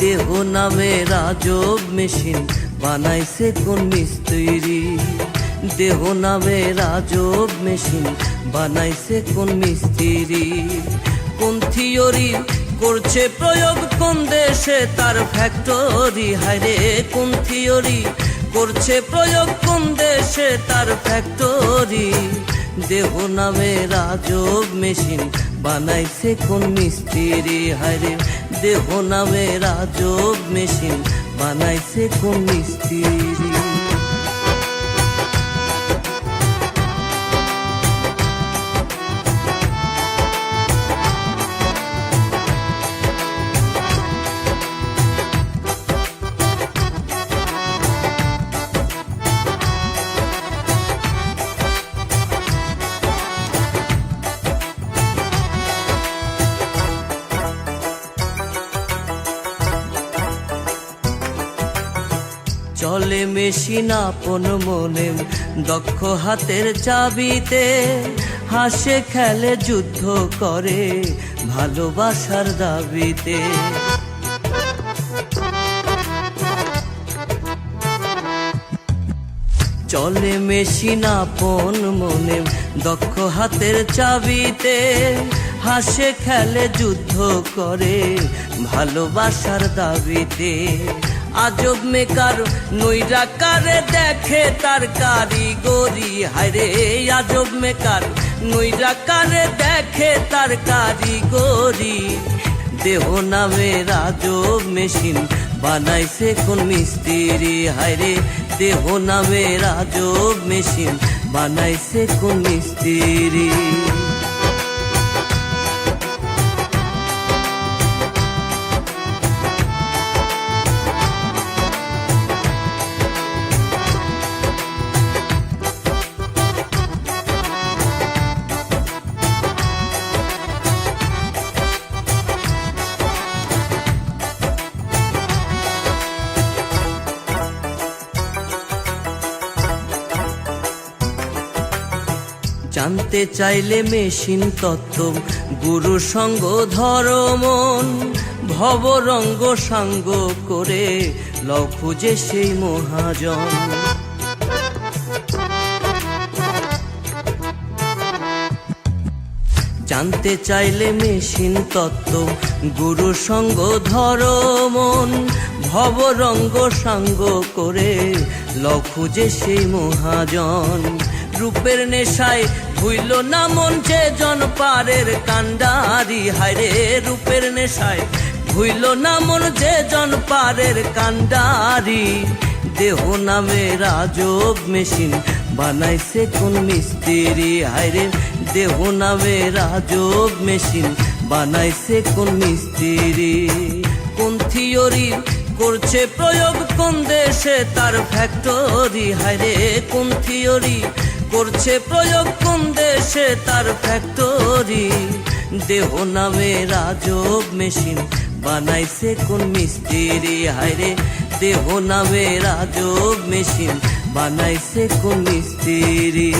দেহ নামে রাজব মেশিন বানাইছে কোন মিস্ত্রি। দেহ নামে রাজব মেশিন বানাইছে কোন মিস্ত্রি। কোন থিওরি করছে প্রয়োগ কোন দেশে তার ফ্যাক্টরি। হায়রে কোন থিওরি করছে প্রয়োগ কোন দেশে তার ফ্যাক্টরি। দেহ নামে রাজব মেশিন বানাইছে কোন মিস্ত্রি। হায়রে দেহ নামে রাজব মেশিন বানাইছে কোন মিস্ত্রি। চলে মেশিন আপন মনে দক্ষ হাতের চাবিতে। হাসে খেলে যুদ্ধ করে ভালোবাসার দাবিতে। চলে মেশিন আপন মনে দক্ষ হাতের চাবিতে। হাসে খেলে যুদ্ধ করে ভালোবাসার দাবিতে। আজব মেকার নৈরাকারে দেখে তার কারিগরি। হায়রে আজব মেকার নৈরাকারে দেখে তার কারিগরি। দেহ নামে রাজব মেশিন বানাইছে কোন মিস্ত্রি। হায়রে দেহ নামে রাজব মেশিন বানাইছে কোন মিস্ত্রি। জানতে চাইলে মেশিন তত্ত্ব গুরু সঙ্গ ধর্মন। ভবরঙ্গ সাঙ্গ করে লও খুঁজে সেই মহাজন। জানতে চাইলে মেশিন তত্ত্ব গুরু সঙ্গ ধর্মন। ভবরঙ্গ সাঙ্গ করে লও খুঁজে সেই মহাজন। রূপের নেশায় ভুইল না মন যে জন পারের কান্ডারি। হায়রে রূপের নেশায় ভুইল না মন যে জন পারের কান্ডারি। দেহ নামে রাজব মেশিন বানাইছে কোন মিস্ত্রি। হায়রে দেহ নামে রাজব মেশিন বানাইছে কোন মিস্ত্রি। কোন থিওরি করছে প্রয়োগ কোন দেশে তার ফ্যাক্টরি। হায়রে কোন থিওরি করছে প্রয়োগ কোন দেশে তার ফ্যাক্টরি। দেহ নামে রাজব মেশিন বানাইছে কোন মিস্ত্রি। হায়রে দেহ নামে রাজব মেশিন বানাইছে কোন মিস্ত্রি।